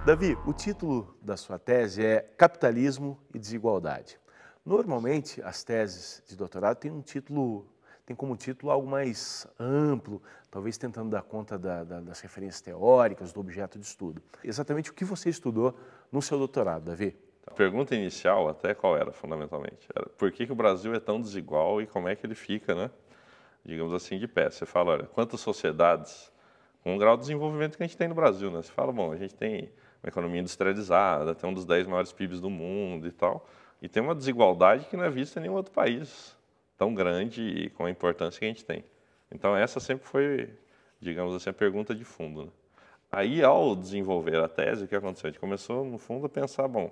Davi, o título da sua tese é Capitalismo e Desigualdade. Normalmente, as teses de doutorado têm como título algo mais amplo, talvez tentando dar conta das referências teóricas, do objeto de estudo. Exatamente o que você estudou no seu doutorado, Davi? A pergunta inicial até qual era, fundamentalmente? Era por que o Brasil é tão desigual e como é que ele fica, né? Digamos assim, de pé. Você fala, olha, quantas sociedades com o grau de desenvolvimento que a gente tem no Brasil, né? Você fala, bom, a gente tem uma economia industrializada, tem um dos 10 maiores PIBs do mundo e tal, e tem uma desigualdade que não é vista em nenhum outro país tão grande e com a importância que a gente tem. Então essa sempre foi, digamos assim, a pergunta de fundo, né? Aí, ao desenvolver a tese, o que aconteceu? A gente começou, no fundo, a pensar, bom,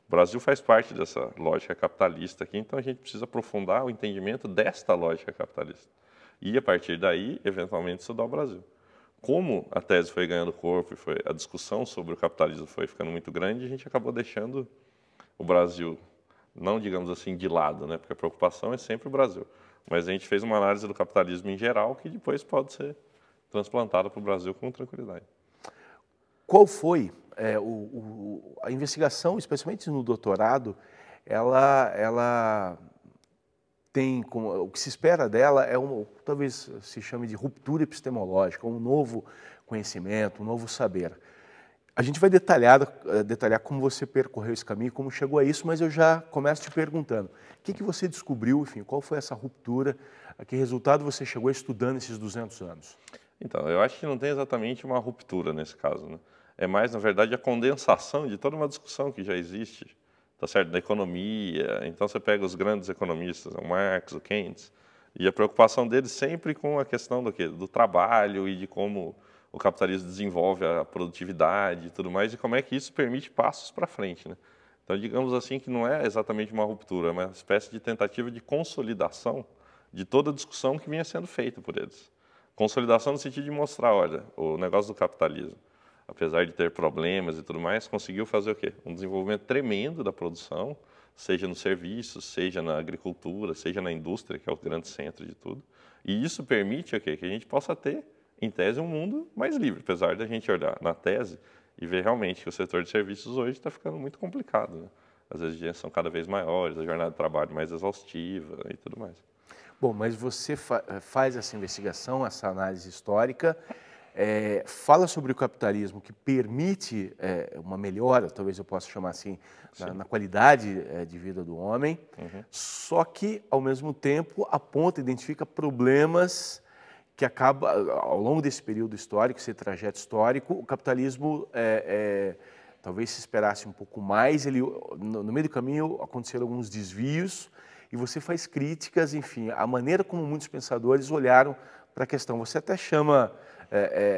o Brasil faz parte dessa lógica capitalista aqui, então a gente precisa aprofundar o entendimento desta lógica capitalista. E, a partir daí, eventualmente, estudar o Brasil. Como a tese foi ganhando corpo e a discussão sobre o capitalismo foi ficando muito grande, a gente acabou deixando o Brasil, não digamos assim, de lado, né? Porque a preocupação é sempre o Brasil. Mas a gente fez uma análise do capitalismo em geral que depois pode ser transplantada para o Brasil com tranquilidade. Qual foi a investigação, especialmente no doutorado, ela tem como, o que se espera dela é talvez se chame de ruptura epistemológica, um novo conhecimento, um novo saber. A gente vai detalhar como você percorreu esse caminho, como chegou a isso, mas eu já começo te perguntando, o que você descobriu, enfim, qual foi essa ruptura, a que resultado você chegou estudando esses 200 anos? Então, eu acho que não tem exatamente uma ruptura nesse caso, né? É mais, na verdade, a condensação de toda uma discussão que já existe, tá certo? Da economia. Então, você pega os grandes economistas, o Marx, o Keynes, e a preocupação deles sempre com a questão do quê? Do trabalho e de como o capitalismo desenvolve a produtividade e tudo mais, e como é que isso permite passos para frente, né? Então, digamos assim que não é exatamente uma ruptura, é uma espécie de tentativa de consolidação de toda a discussão que vinha sendo feita por eles. Consolidação no sentido de mostrar, olha, o negócio do capitalismo, apesar de ter problemas e tudo mais, conseguiu fazer o quê? Um desenvolvimento tremendo da produção, seja nos serviços, seja na agricultura, seja na indústria, que é o grande centro de tudo. E isso permite o quê? Que a gente possa ter, em tese, um mundo mais livre, apesar da gente olhar na tese e ver realmente que o setor de serviços hoje está ficando muito complicado, né? As exigências são cada vez maiores, a jornada de trabalho mais exaustiva e tudo mais. Bom, mas você faz essa investigação, essa análise histórica, fala sobre o capitalismo que permite uma melhora, talvez eu possa chamar assim, na qualidade de vida do homem, só que, ao mesmo tempo, aponta, identifica problemas que acaba, ao longo desse período histórico, esse trajeto histórico, o capitalismo talvez se esperasse um pouco mais, no meio do caminho aconteceram alguns desvios, e você faz críticas, enfim, a maneira como muitos pensadores olharam para a questão. Você até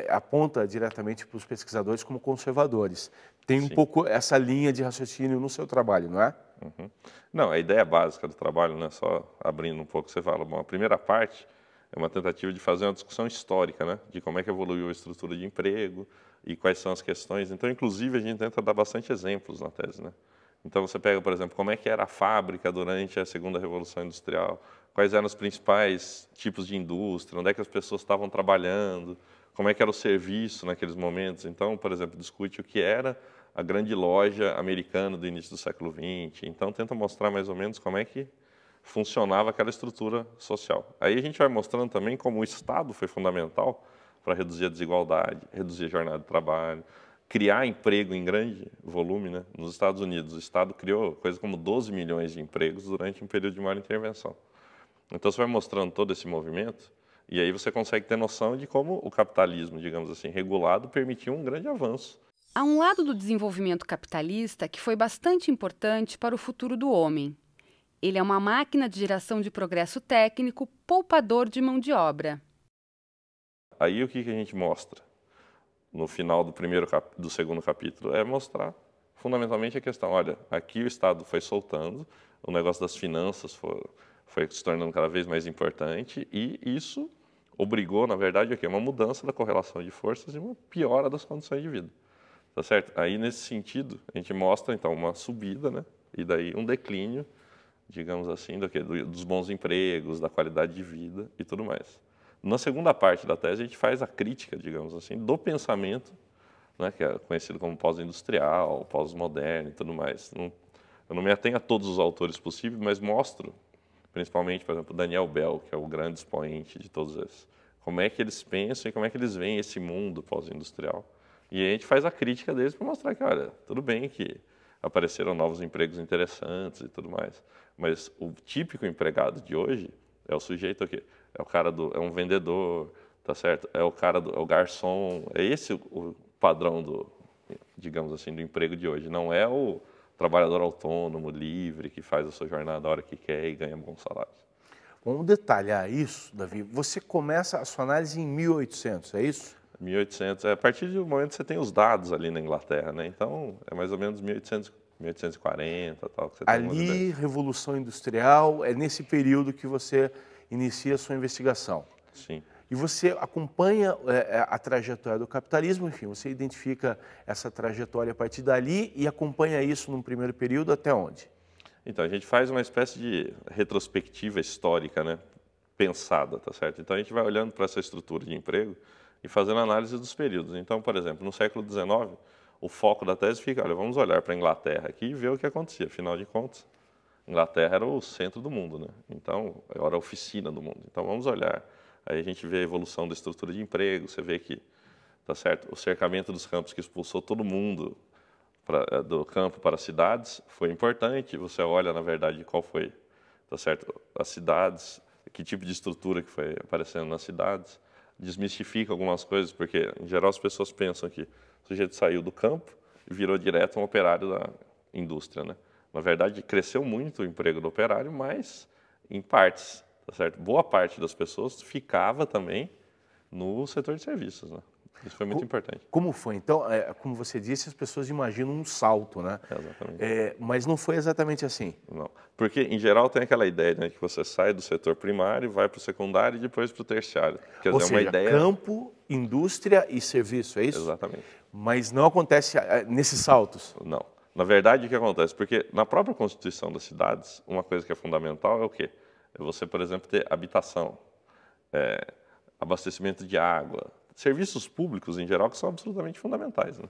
aponta diretamente para os pesquisadores como conservadores. Tem um pouco essa linha de raciocínio no seu trabalho, não é? Não, a ideia básica do trabalho, né, só abrindo um pouco, você fala, bom, a primeira parte é uma tentativa de fazer uma discussão histórica, né, de como é que evoluiu a estrutura de emprego e quais são as questões. Então, inclusive, a gente tenta dar bastante exemplos na tese, né? Então, você pega, por exemplo, como é que era a fábrica durante a segunda Revolução Industrial, quais eram os principais tipos de indústria, onde é que as pessoas estavam trabalhando, como é que era o serviço naqueles momentos. Então, por exemplo, discute o que era a grande loja americana do início do século XX. Então, tenta mostrar mais ou menos como é que funcionava aquela estrutura social. Aí a gente vai mostrando também como o Estado foi fundamental para reduzir a desigualdade, reduzir a jornada de trabalho, criar emprego em grande volume, né? Nos Estados Unidos, o Estado criou coisa como 12 milhões de empregos durante um período de maior intervenção. Então, você vai mostrando todo esse movimento e aí você consegue ter noção de como o capitalismo, digamos assim, regulado, permitiu um grande avanço. Há um lado do desenvolvimento capitalista que foi bastante importante para o futuro do homem. Ele é uma máquina de geração de progresso técnico, poupador de mão de obra. Aí o que a gente mostra no final do segundo capítulo é mostrar fundamentalmente a questão, olha, aqui o Estado foi soltando, o negócio das finanças foi se tornando cada vez mais importante e isso obrigou, na verdade, aqui, uma mudança da correlação de forças e uma piora das condições de vida. Tá certo? Aí, nesse sentido, a gente mostra, então, uma subida, né? E daí um declínio, digamos assim, dos bons empregos, da qualidade de vida e tudo mais. Na segunda parte da tese, a gente faz a crítica, digamos assim, do pensamento né, que é conhecido como pós-industrial, pós-moderno e tudo mais. Eu não me atenho a todos os autores possíveis, mas mostro, principalmente, por exemplo, Daniel Bell, que é o grande expoente de todos esses, como é que eles pensam e como é que eles veem esse mundo pós-industrial. E a gente faz a crítica deles para mostrar que, olha, tudo bem que apareceram novos empregos interessantes e tudo mais, mas o típico empregado de hoje é o sujeito aqui, é o cara é um vendedor, tá certo? É o cara é o garçom, é esse o padrão digamos assim, do emprego de hoje. Não é o trabalhador autônomo, livre, que faz a sua jornada a hora que quer e ganha bons salários. Vamos detalhar isso, Davi. Você começa a sua análise em 1800, é isso? 1800, a partir do momento que você tem os dados ali na Inglaterra, né? Então, é mais ou menos 1800, 1840, tal, que você tem ali, Revolução Industrial, é nesse período que você inicia a sua investigação. Sim. E você acompanha a trajetória do capitalismo, enfim, você identifica essa trajetória a partir dali e acompanha isso num primeiro período até onde? Então, a gente faz uma espécie de retrospectiva histórica, né? Pensada, tá certo? Então, a gente vai olhando para essa estrutura de emprego e fazendo análise dos períodos. Então, por exemplo, no século XIX, o foco da tese fica, olha, vamos olhar para a Inglaterra aqui e ver o que acontecia. Afinal de contas, a Inglaterra era o centro do mundo, né? Então, era a oficina do mundo. Então, vamos olhar. Aí a gente vê a evolução da estrutura de emprego, você vê que, tá certo, o cercamento dos campos que expulsou todo mundo do campo para as cidades foi importante. Você olha, na verdade, qual foi, tá certo, as cidades, que tipo de estrutura que foi aparecendo nas cidades, desmistifica algumas coisas, porque, em geral, as pessoas pensam que o sujeito saiu do campo e virou direto um operário da indústria, né? Na verdade, cresceu muito o emprego do operário, mas em partes. Tá certo? Boa parte das pessoas ficava também no setor de serviços, né? Isso foi muito importante. Como foi? Então, como você disse, as pessoas imaginam um salto, né? Exatamente. Mas não foi exatamente assim. Não, porque em geral tem aquela ideia, né, que você sai do setor primário, vai para o secundário e depois para o terciário. Quer Ou dizer, seja, uma ideia... campo, indústria e serviço, é isso? Exatamente. Mas não acontece nesses saltos? Não. Na verdade, o que acontece? Porque na própria Constituição das cidades, uma coisa que é fundamental é o quê? É você, por exemplo, ter habitação, abastecimento de água, serviços públicos em geral que são absolutamente fundamentais, né?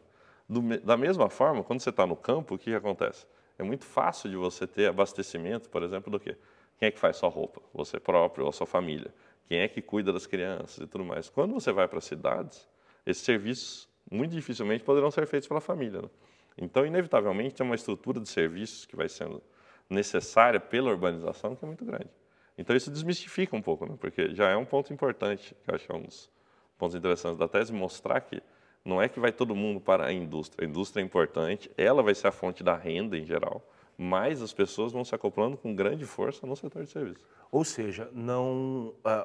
Da mesma forma, quando você está no campo, o que acontece? É muito fácil de você ter abastecimento, por exemplo, do quê? Quem é que faz sua roupa? Você próprio ou a sua família? Quem é que cuida das crianças e tudo mais? Quando você vai para as cidades, esses serviços muito dificilmente poderão ser feitos pela família, né? Então, inevitavelmente, tem uma estrutura de serviços que vai sendo necessária pela urbanização que é muito grande. Então, isso desmistifica um pouco, né? Porque já é um ponto importante, que eu acho que é um dos pontos interessantes da tese, mostrar que não é que vai todo mundo para a indústria. A indústria é importante, ela vai ser a fonte da renda em geral, mas as pessoas vão se acoplando com grande força no setor de serviço. Ou seja,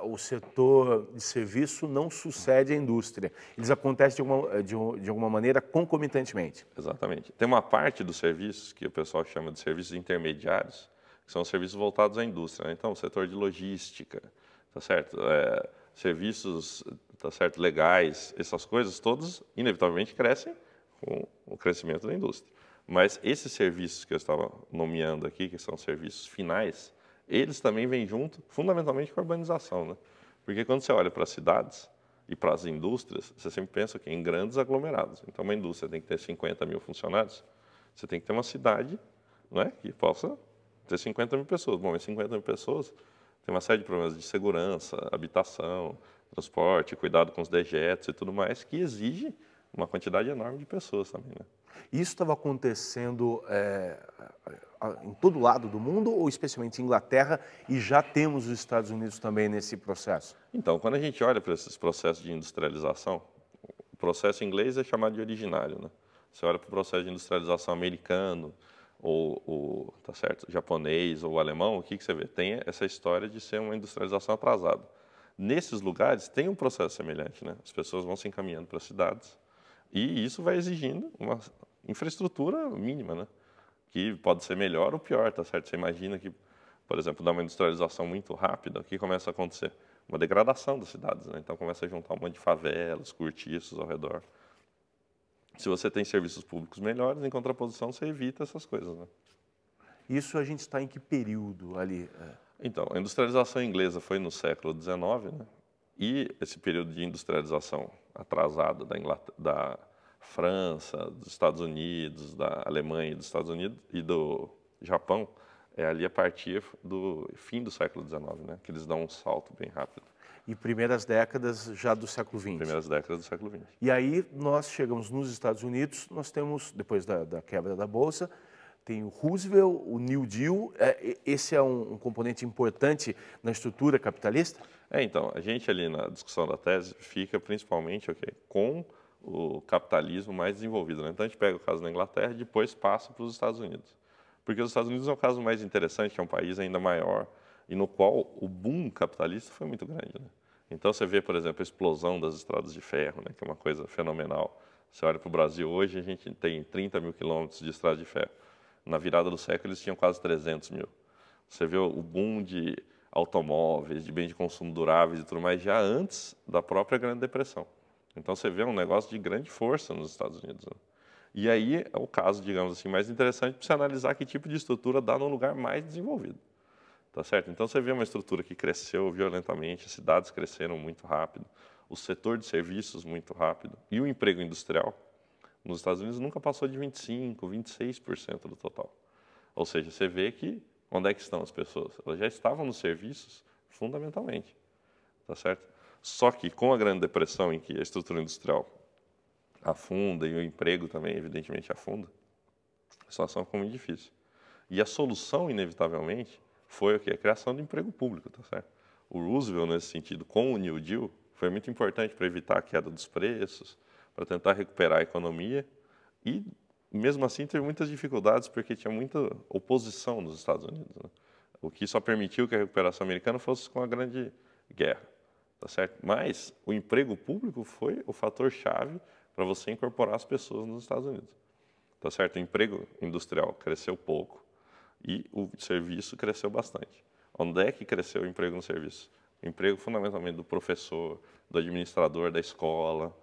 o setor de serviço não sucede à indústria. Eles acontecem de alguma maneira concomitantemente. Exatamente. Tem uma parte dos serviços que o pessoal chama de serviços intermediários, que são serviços voltados à indústria, né? Então, o setor de logística, tá certo? Serviços, tá certo, legais, essas coisas todas, inevitavelmente, crescem com o crescimento da indústria. Mas esses serviços que eu estava nomeando aqui, que são serviços finais, eles também vêm junto, fundamentalmente, com a urbanização, né? Porque quando você olha para as cidades e para as indústrias, você sempre pensa que em grandes aglomerados. Então, uma indústria tem que ter 50 mil funcionários, você tem que ter uma cidade, né, que possa ter 50 mil pessoas. Bom, mas 50 mil pessoas tem uma série de problemas de segurança, habitação, transporte, cuidado com os dejetos e tudo mais, que exige uma quantidade enorme de pessoas também, né? Isso estava acontecendo em todo lado do mundo, ou especialmente em Inglaterra, e já temos os Estados Unidos também nesse processo? Então, quando a gente olha para esses processos de industrialização, o processo inglês é chamado de originário, né? Você olha para o processo de industrialização americano, ou tá certo, japonês ou alemão, o que você vê? Tem essa história de ser uma industrialização atrasada. Nesses lugares tem um processo semelhante, né? As pessoas vão se encaminhando para as cidades e isso vai exigindo uma infraestrutura mínima, né? Que pode ser melhor ou pior, tá certo? Você imagina que, por exemplo, dá uma industrialização muito rápida, o que começa a acontecer? Uma degradação das cidades, né? Então começa a juntar um monte de favelas, cortiços ao redor. Se você tem serviços públicos melhores, em contraposição, você evita essas coisas, né? Isso a gente está em que período ali? Então, a industrialização inglesa foi no século XIX, né? E esse período de industrialização atrasada da França, dos Estados Unidos, da Alemanha, dos Estados Unidos e do Japão, é ali a partir do fim do século XIX, né, que eles dão um salto bem rápido. E primeiras décadas já do século XX. Primeiras décadas do século XX. E aí nós chegamos nos Estados Unidos, nós temos, depois da quebra da Bolsa, tem o Roosevelt, o New Deal. Esse é um componente importante na estrutura capitalista? Então, a gente ali na discussão da tese fica principalmente com o capitalismo mais desenvolvido, né? Então a gente pega o caso da Inglaterra e depois passa para os Estados Unidos. Porque os Estados Unidos é o caso mais interessante, que é um país ainda maior e no qual o boom capitalista foi muito grande, né? Então você vê, por exemplo, a explosão das estradas de ferro, né, que é uma coisa fenomenal. Você olha para o Brasil hoje, a gente tem 30 mil quilômetros de estrada de ferro. Na virada do século eles tinham quase 300 mil. Você vê o boom de automóveis, de bens de consumo duráveis e tudo mais, já antes da própria Grande Depressão. Então você vê um negócio de grande força nos Estados Unidos, né? E aí é o caso, digamos assim, mais interessante para você analisar que tipo de estrutura dá num lugar mais desenvolvido. Tá certo? Então você vê uma estrutura que cresceu violentamente, as cidades cresceram muito rápido, o setor de serviços muito rápido e o emprego industrial nos Estados Unidos nunca passou de 25%, 26% do total. Ou seja, você vê que onde é que estão as pessoas? Elas já estavam nos serviços fundamentalmente. Tá certo? Só que com a Grande Depressão, em que a estrutura industrial afunda e o emprego também, evidentemente, afunda, a situação ficou muito difícil. E a solução, inevitavelmente, foi o quê? A criação de emprego público, tá certo? O Roosevelt, nesse sentido, com o New Deal, foi muito importante para evitar a queda dos preços, para tentar recuperar a economia e, mesmo assim, teve muitas dificuldades porque tinha muita oposição nos Estados Unidos, né? O que só permitiu que a recuperação americana fosse com a Grande Guerra, tá certo? Mas o emprego público foi o fator-chave para você incorporar as pessoas nos Estados Unidos, tá certo? O emprego industrial cresceu pouco e o serviço cresceu bastante. Onde é que cresceu o emprego no serviço? O emprego fundamentalmente do professor, do administrador da escola.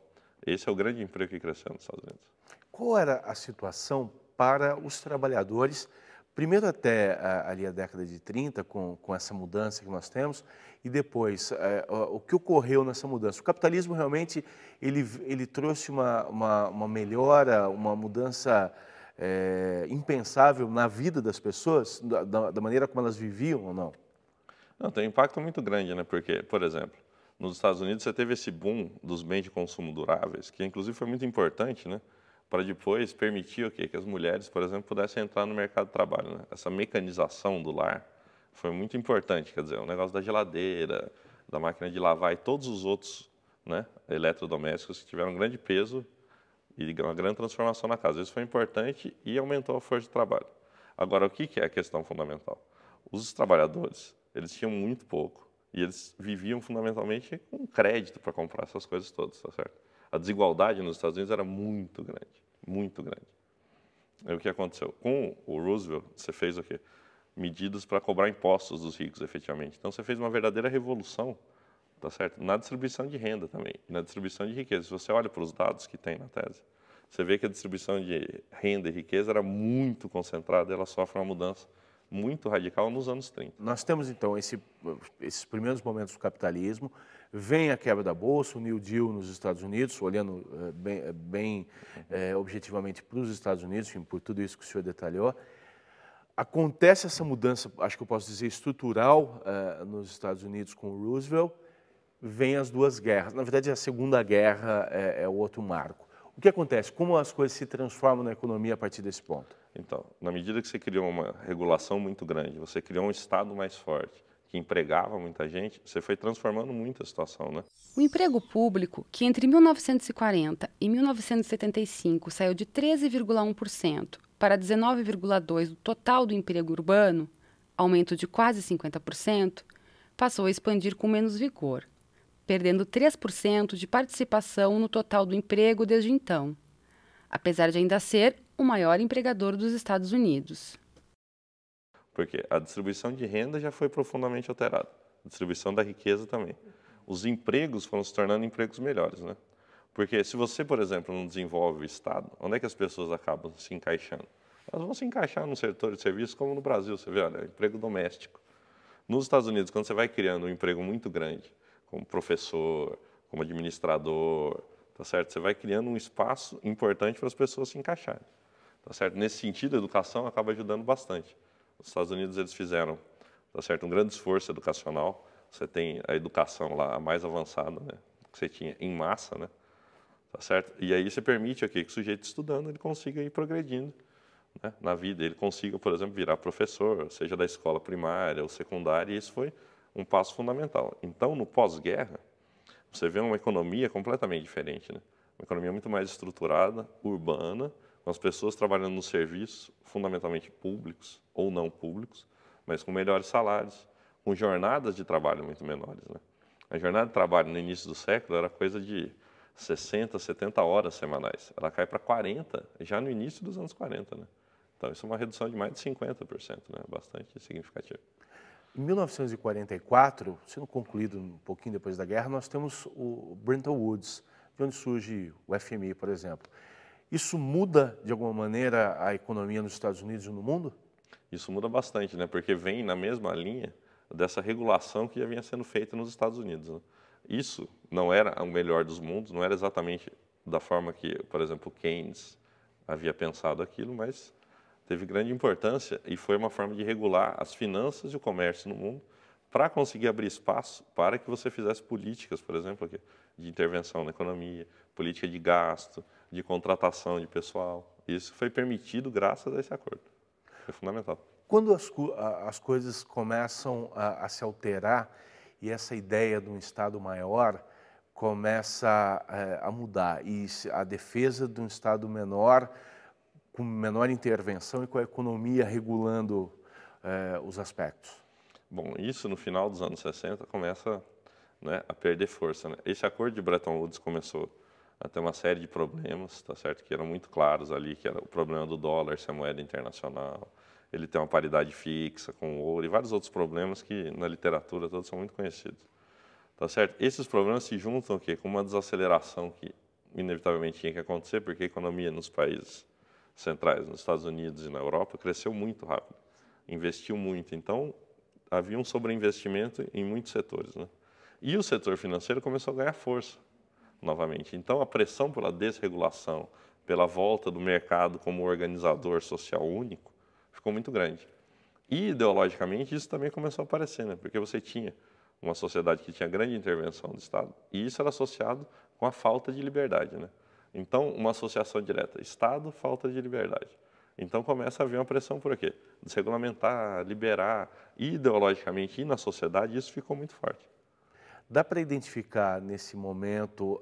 Esse é o grande emprego que cresceu nos Estados Unidos. Qual era a situação para os trabalhadores, primeiro até ali a década de 30, com essa mudança que nós temos, e depois, o que ocorreu nessa mudança? O capitalismo realmente ele trouxe uma melhora, uma mudança impensável na vida das pessoas, da maneira como elas viviam ou não? Não, tem um impacto muito grande, né? Porque, por exemplo, nos Estados Unidos você teve esse boom dos bens de consumo duráveis, que inclusive foi muito importante, né, para depois permitir o quê? Que as mulheres, por exemplo, pudessem entrar no mercado de trabalho, né? Essa mecanização do lar foi muito importante, quer dizer, o negócio da geladeira, da máquina de lavar e todos os outros, né, eletrodomésticos que tiveram um grande peso e uma grande transformação na casa. Isso foi importante e aumentou a força de trabalho. Agora, o que é a questão fundamental? Os trabalhadores, eles tinham muito pouco. E eles viviam fundamentalmente com crédito para comprar essas coisas todas, tá certo? A desigualdade nos Estados Unidos era muito grande, muito grande. Aí o que aconteceu? Com o Roosevelt, você fez o quê? Medidas para cobrar impostos dos ricos, efetivamente. Então você fez uma verdadeira revolução, tá certo? Na distribuição de renda também, e na distribuição de riqueza. Se você olha para os dados que tem na tese, você vê que a distribuição de renda e riqueza era muito concentrada, ela sofre uma mudança muito radical nos anos 30. Nós temos, então, esses primeiros momentos do capitalismo, vem a quebra da Bolsa, o New Deal nos Estados Unidos, olhando bem objetivamente para os Estados Unidos, enfim, por tudo isso que o senhor detalhou. Acontece essa mudança, acho que eu posso dizer, estrutural nos Estados Unidos com o Roosevelt, vem as duas guerras. Na verdade, a Segunda Guerra é o outro marco. O que acontece? Como as coisas se transformam na economia a partir desse ponto? Então, na medida que você criou uma regulação muito grande, você criou um Estado mais forte, que empregava muita gente, você foi transformando muito a situação, né? O emprego público, que entre 1940 e 1975 saiu de 13,1% para 19,2% do total do emprego urbano, aumento de quase 50%, passou a expandir com menos vigor, perdendo 3% de participação no total do emprego desde então, apesar de ainda ser o maior empregador dos Estados Unidos. Porque a distribuição de renda já foi profundamente alterada, a distribuição da riqueza também. Os empregos foram se tornando empregos melhores, né? Porque se você, por exemplo, não desenvolve o Estado, onde é que as pessoas acabam se encaixando? Elas vão se encaixar no setor de serviços como no Brasil, você vê, olha, emprego doméstico. Nos Estados Unidos, quando você vai criando um emprego muito grande, como professor, como administrador, tá certo? Você vai criando um espaço importante para as pessoas se encaixarem, tá certo? Nesse sentido, a educação acaba ajudando bastante. Os Estados Unidos, eles fizeram, tá certo, um grande esforço educacional. Você tem a educação lá a mais avançada, né, que você tinha em massa, né, tá certo? E aí você permite aqui que o sujeito estudando, ele consiga ir progredindo, né, na vida. Ele consiga, por exemplo, virar professor, seja da escola primária ou secundária, e isso foi um passo fundamental. Então, no pós-guerra, você vê uma economia completamente diferente, né? Uma economia muito mais estruturada, urbana, com as pessoas trabalhando nos serviços, fundamentalmente públicos ou não públicos, mas com melhores salários, com jornadas de trabalho muito menores, né? A jornada de trabalho no início do século era coisa de 60, 70 horas semanais. Ela cai para 40 já no início dos anos 40, né? Então, isso é uma redução de mais de 50%, né? Bastante significativo. Em 1944, sendo concluído um pouquinho depois da guerra, nós temos o Bretton Woods, de onde surge o FMI, por exemplo. Isso muda, de alguma maneira, a economia nos Estados Unidos e no mundo? Isso muda bastante, né? Porque vem na mesma linha dessa regulação que já vinha sendo feita nos Estados Unidos, né? Isso não era o melhor dos mundos, não era exatamente da forma que, por exemplo, Keynes havia pensado aquilo, mas teve grande importância e foi uma forma de regular as finanças e o comércio no mundo para conseguir abrir espaço para que você fizesse políticas, por exemplo, aqui, de intervenção na economia, política de gasto, de contratação de pessoal. Isso foi permitido graças a esse acordo. Foi fundamental. Quando as coisas começam a se alterar e essa ideia de um Estado maior começa a mudar e a defesa de um Estado menor, com menor intervenção e com a economia regulando os aspectos? Bom, isso no final dos anos 60 começa, né, a perder força, né? Esse acordo de Bretton Woods começou a ter uma série de problemas, tá certo? Que eram muito claros ali, que era o problema do dólar ser moeda internacional, ele tem uma paridade fixa com o ouro e vários outros problemas que na literatura todos são muito conhecidos, tá certo? Esses problemas se juntam o quê? Com uma desaceleração que inevitavelmente tinha que acontecer, porque a economia nos países centrais, nos Estados Unidos e na Europa, cresceu muito rápido, investiu muito, então havia um sobreinvestimento em muitos setores, né? E o setor financeiro começou a ganhar força novamente. Então a pressão pela desregulação, pela volta do mercado como organizador social único, ficou muito grande. E, ideologicamente, isso também começou a aparecer, né? Porque você tinha uma sociedade que tinha grande intervenção do Estado, e isso era associado com a falta de liberdade, né? Então, uma associação direta, Estado, falta de liberdade. Então, começa a haver uma pressão por quê? Desregulamentar, liberar, e, ideologicamente, e na sociedade, isso ficou muito forte. Dá para identificar, nesse momento,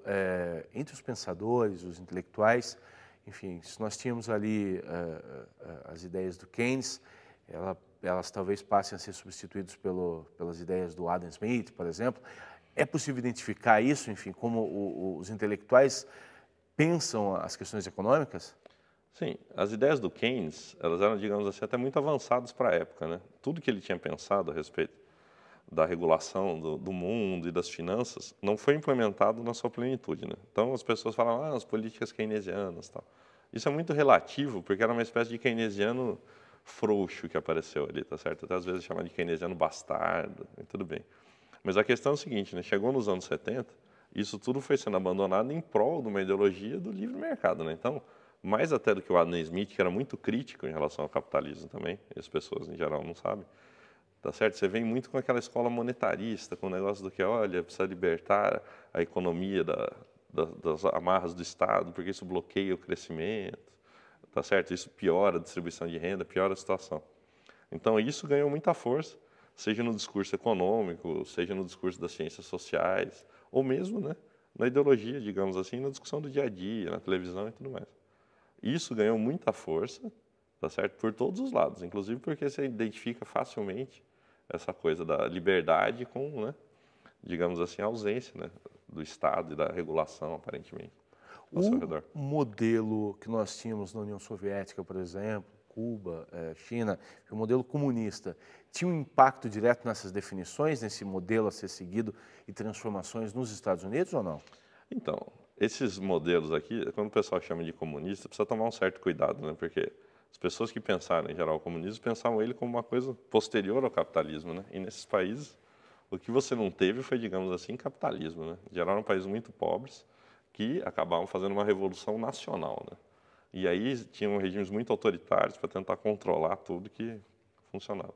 entre os pensadores, os intelectuais, enfim, se nós tínhamos ali as ideias do Keynes, elas talvez passem a ser substituídas pelas ideias do Adam Smith, por exemplo. É possível identificar isso, enfim, como os intelectuais pensam as questões econômicas? Sim, as ideias do Keynes, elas eram, digamos assim, até muito avançadas para a época, né? Tudo que ele tinha pensado a respeito da regulação do mundo e das finanças não foi implementado na sua plenitude, né? Então as pessoas falam, as políticas keynesianas, tal. Isso é muito relativo, porque era uma espécie de keynesiano frouxo que apareceu ali, tá certo? Até às vezes chama de keynesiano bastardo, e tudo bem. Mas a questão é o seguinte, né? Chegou nos anos 70, isso tudo foi sendo abandonado em prol de uma ideologia do livre mercado, né? Então, mais até do que o Adam Smith, que era muito crítico em relação ao capitalismo também, e as pessoas em geral não sabem, tá certo? Você vem muito com aquela escola monetarista, com o negócio do que, olha, precisa libertar a economia das amarras do Estado, porque isso bloqueia o crescimento, tá certo? Isso piora a distribuição de renda, piora a situação. Então, isso ganhou muita força, seja no discurso econômico, seja no discurso das ciências sociais, ou mesmo, né, na ideologia, digamos assim, na discussão do dia a dia, na televisão e tudo mais. Isso ganhou muita força, tá certo? Por todos os lados, inclusive porque você identifica facilmente essa coisa da liberdade com, né, digamos assim, a ausência, né, do Estado e da regulação, aparentemente, ao seu redor. O modelo que nós tínhamos na União Soviética, por exemplo, Cuba, China, o modelo comunista, tinha um impacto direto nessas definições, nesse modelo a ser seguido e transformações nos Estados Unidos ou não? Então, esses modelos aqui, quando o pessoal chama de comunista, precisa tomar um certo cuidado, né, porque as pessoas que pensaram em geral o comunismo pensavam ele como uma coisa posterior ao capitalismo, né? E nesses países, o que você não teve foi, digamos assim, capitalismo, né? Em geral, eram países muito pobres, que acabavam fazendo uma revolução nacional, né? E aí tinham regimes muito autoritários para tentar controlar tudo que funcionava.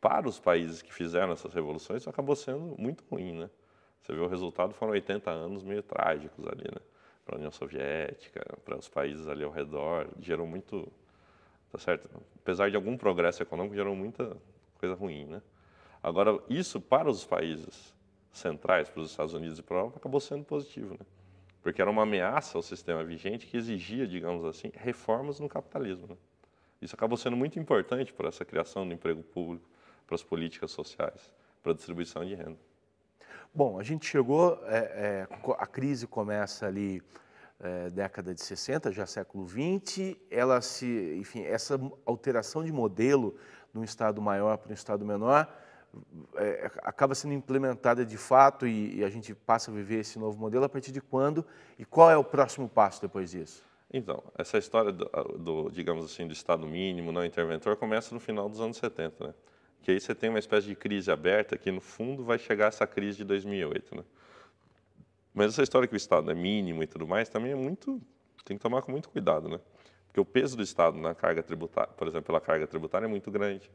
Para os países que fizeram essas revoluções, isso acabou sendo muito ruim, né? Você vê o resultado, foram 80 anos meio trágicos ali, né? Para a União Soviética, para os países ali ao redor, gerou muito, tá certo? Apesar de algum progresso econômico, gerou muita coisa ruim, né? Agora, isso para os países centrais, para os Estados Unidos e para a Europa, acabou sendo positivo, né? Porque era uma ameaça ao sistema vigente que exigia, digamos assim, reformas no capitalismo, né? Isso acabou sendo muito importante para essa criação do emprego público, para as políticas sociais, para a distribuição de renda. Bom, a gente chegou, a crise começa ali década de 60, já século XX, enfim, essa alteração de modelo de um Estado maior para um Estado menor acaba sendo implementada de fato e a gente passa a viver esse novo modelo a partir de quando e qual é o próximo passo depois disso? Então, essa história digamos assim, do Estado mínimo, não interventor, começa no final dos anos 70, né? Que aí você tem uma espécie de crise aberta que, no fundo, vai chegar essa crise de 2008, né? Mas essa história que o Estado é mínimo e tudo mais, também tem que tomar com muito cuidado, né? Porque o peso do Estado na carga tributária, por exemplo, pela carga tributária é muito grande,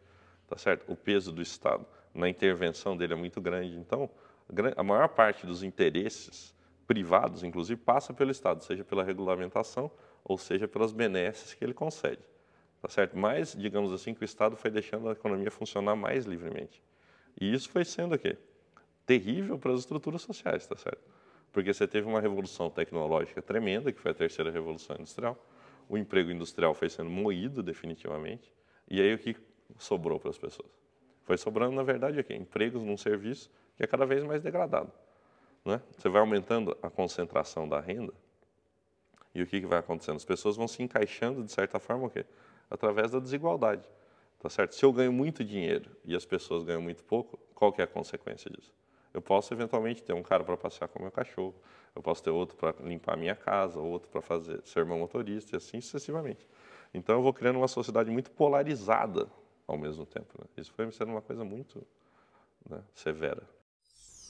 tá certo? O peso do Estado na intervenção dele é muito grande. Então, a maior parte dos interesses privados, inclusive, passa pelo Estado, seja pela regulamentação ou seja pelas benesses que ele concede, tá certo? Mas, digamos assim, que o Estado foi deixando a economia funcionar mais livremente. E isso foi sendo o quê? Terrível para as estruturas sociais, tá certo? Porque você teve uma revolução tecnológica tremenda, que foi a terceira revolução industrial, o emprego industrial foi sendo moído definitivamente, e aí o que sobrou para as pessoas? Foi sobrando, na verdade, o quê? Empregos num serviço que é cada vez mais degradado, né? Você vai aumentando a concentração da renda, e o que vai acontecendo? As pessoas vão se encaixando, de certa forma, o quê? Através da desigualdade, tá certo? Se eu ganho muito dinheiro e as pessoas ganham muito pouco, qual que é a consequência disso? Eu posso, eventualmente, ter um cara para passear com o meu cachorro, eu posso ter outro para limpar a minha casa, outro para ser meu motorista, e assim sucessivamente. Então, eu vou criando uma sociedade muito polarizada ao mesmo tempo, né? Isso foi sendo uma coisa muito, né, severa.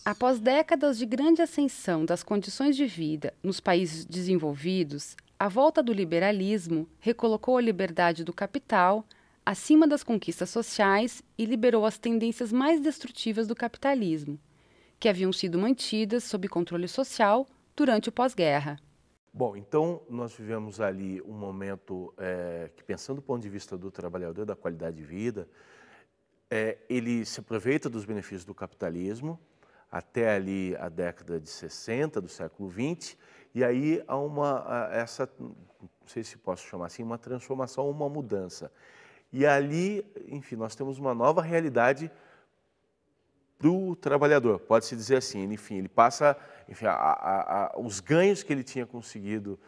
Após décadas de grande ascensão das condições de vida nos países desenvolvidos, a volta do liberalismo recolocou a liberdade do capital acima das conquistas sociais e liberou as tendências mais destrutivas do capitalismo, que haviam sido mantidas sob controle social durante o pós-guerra. Bom, então nós vivemos ali um momento que, pensando do ponto de vista do trabalhador, da qualidade de vida, ele se aproveita dos benefícios do capitalismo até ali a década de 60 do século XX, e aí há essa, não sei se posso chamar assim, uma transformação, uma mudança. E ali, enfim, nós temos uma nova realidade para o trabalhador, pode-se dizer assim. Enfim, ele passa, enfim, os ganhos que ele tinha conseguido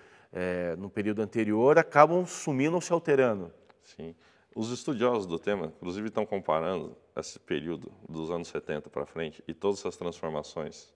no período anterior acabam sumindo ou se alterando. Sim. Os estudiosos do tema, inclusive, estão comparando esse período dos anos 70 para frente e todas essas transformações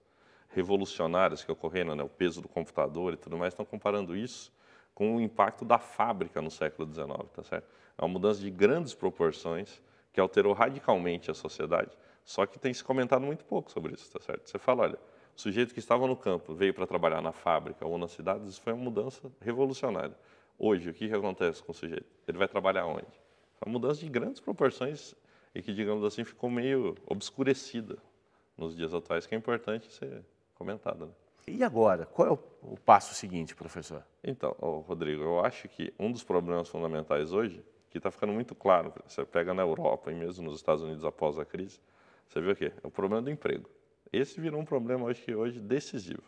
revolucionárias que ocorreram, né, o peso do computador e tudo mais, estão comparando isso com o impacto da fábrica no século XIX, tá certo? É uma mudança de grandes proporções que alterou radicalmente a sociedade, só que tem se comentado muito pouco sobre isso, tá certo? Você fala, olha, o sujeito que estava no campo veio para trabalhar na fábrica ou nas cidades, isso foi uma mudança revolucionária. Hoje, o que acontece com o sujeito? Ele vai trabalhar onde? É uma mudança de grandes proporções e que, digamos assim, ficou meio obscurecida nos dias atuais, que é importante ser comentada, né? E agora, qual é o passo seguinte, professor? Então, Rodrigo, eu acho que um dos problemas fundamentais hoje, que está ficando muito claro, você pega na Europa e mesmo nos Estados Unidos após a crise, você vê o quê? É o problema do emprego. Esse virou um problema hoje decisivo.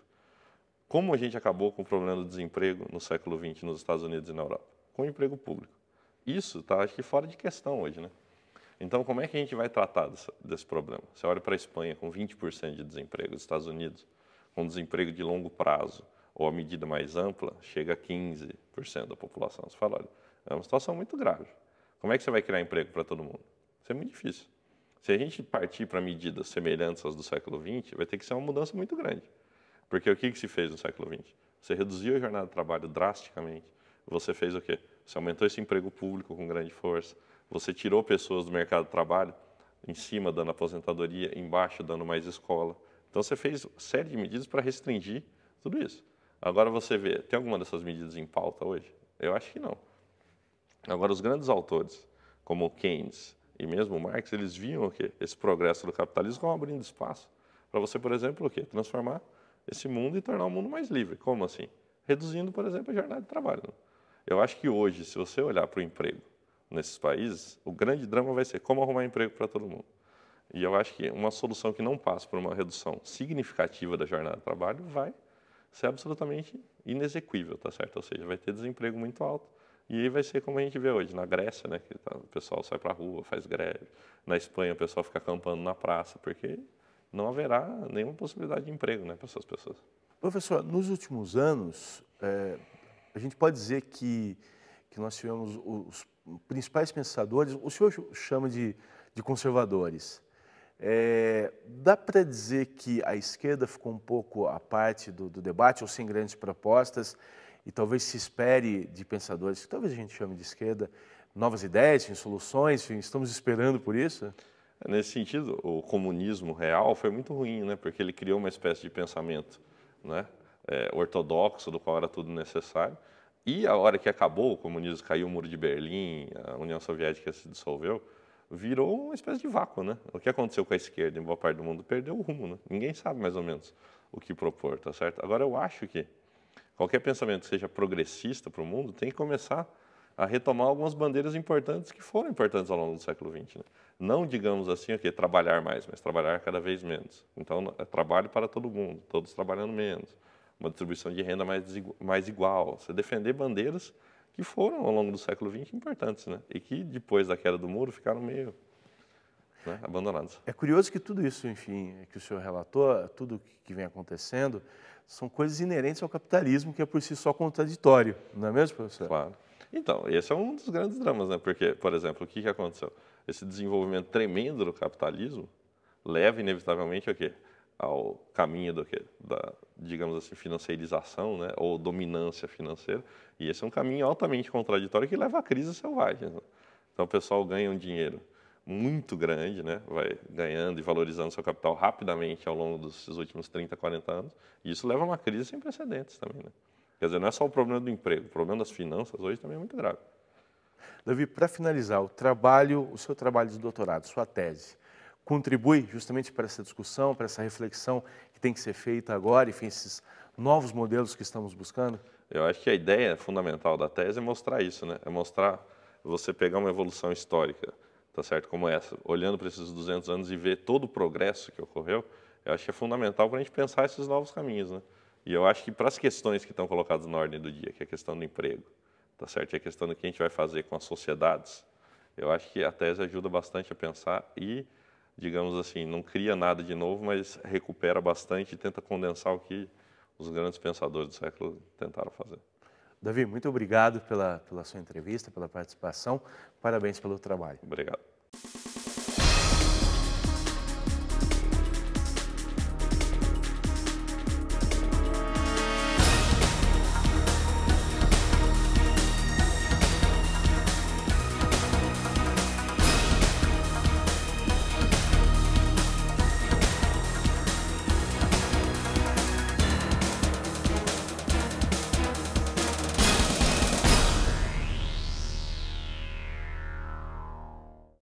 Como a gente acabou com o problema do desemprego no século XX nos Estados Unidos e na Europa? Com o emprego público. Isso está, acho que, fora de questão hoje, né? Então, como é que a gente vai tratar desse problema? Você olha para a Espanha com 20% de desemprego, os Estados Unidos com desemprego de longo prazo, ou a medida mais ampla, chega a 15% da população. Você fala, olha, é uma situação muito grave. Como é que você vai criar emprego para todo mundo? Isso é muito difícil. Se a gente partir para medidas semelhantes às do século XX, vai ter que ser uma mudança muito grande. Porque o que se fez no século XX? Você reduziu a jornada de trabalho drasticamente. Você fez o quê? Você aumentou esse emprego público com grande força. Você tirou pessoas do mercado de trabalho, em cima dando aposentadoria, embaixo dando mais escola. Então você fez uma série de medidas para restringir tudo isso. Agora você vê, tem alguma dessas medidas em pauta hoje? Eu acho que não. Agora, os grandes autores, como Keynes e mesmo Marx, eles viam o quê? Esse progresso do capitalismo como abrindo espaço para você, por exemplo, o quê? Transformar esse mundo e tornar o mundo mais livre. Como assim? Reduzindo, por exemplo, a jornada de trabalho. Eu acho que hoje, se você olhar para o emprego nesses países, o grande drama vai ser como arrumar emprego para todo mundo. E eu acho que uma solução que não passa por uma redução significativa da jornada de trabalho vai ser absolutamente inexequível, tá certo? Ou seja, vai ter desemprego muito alto. E aí vai ser como a gente vê hoje, na Grécia, né, que o pessoal sai para a rua, faz greve. Na Espanha, o pessoal fica acampando na praça, porque não haverá nenhuma possibilidade de emprego, né, para essas pessoas. Professor, nos últimos anos, a gente pode dizer que nós tivemos os principais pensadores, o senhor chama de conservadores. Dá para dizer que a esquerda ficou um pouco à parte do debate, ou sem grandes propostas, e talvez se espere de pensadores, que talvez a gente chame de esquerda, novas ideias, soluções, enfim, estamos esperando por isso? Nesse sentido, o comunismo real foi muito ruim, né, porque ele criou uma espécie de pensamento, né, ortodoxo, do qual era tudo necessário, e a hora que acabou o comunismo, caiu o Muro de Berlim, a União Soviética se dissolveu, virou uma espécie de vácuo, né? O que aconteceu com a esquerda em boa parte do mundo? Perdeu o rumo, né? Ninguém sabe mais ou menos o que propor, tá certo? Agora, eu acho que qualquer pensamento que seja progressista para o mundo tem que começar a retomar algumas bandeiras importantes que foram importantes ao longo do século XX, né? Não, digamos assim, trabalhar mais, mas trabalhar cada vez menos. Então, é trabalho para todo mundo, todos trabalhando menos, uma distribuição de renda mais igual. Você defender bandeiras que foram, ao longo do século XX, importantes, né? E que, depois da queda do muro, ficaram meio, né, abandonados. É curioso que tudo isso, enfim, que o senhor relatou, tudo que vem acontecendo, são coisas inerentes ao capitalismo, que é por si só contraditório, não é mesmo, professor? Claro. Então, esse é um dos grandes dramas, né? Porque, por exemplo, o que aconteceu? Esse desenvolvimento tremendo do capitalismo leva, inevitavelmente, ao quê? Ao caminho da, digamos assim, financeirização, né, ou dominância financeira, e esse é um caminho altamente contraditório que leva a crises selvagens, né? Então o pessoal ganha um dinheiro muito grande, né, vai ganhando e valorizando seu capital rapidamente ao longo dos últimos 30, 40 anos, e isso leva a uma crise sem precedentes também, né? Quer dizer, não é só o problema do emprego, o problema das finanças hoje também é muito grave. Davi, para finalizar, o seu trabalho de doutorado, sua tese, contribui justamente para essa discussão, para essa reflexão que tem que ser feita agora, enfim, esses novos modelos que estamos buscando? Eu acho que a ideia fundamental da tese é mostrar isso, né? É mostrar, você pegar uma evolução histórica, tá certo, como essa, olhando para esses 200 anos e ver todo o progresso que ocorreu, eu acho que é fundamental para a gente pensar esses novos caminhos, né? E eu acho que para as questões que estão colocadas na ordem do dia, que é a questão do emprego, tá certo, e a questão do que a gente vai fazer com as sociedades, eu acho que a tese ajuda bastante a pensar e, digamos assim, não cria nada de novo, mas recupera bastante e tenta condensar o que os grandes pensadores do século tentaram fazer. Davi, muito obrigado pela sua entrevista, pela participação. Parabéns pelo trabalho. Obrigado.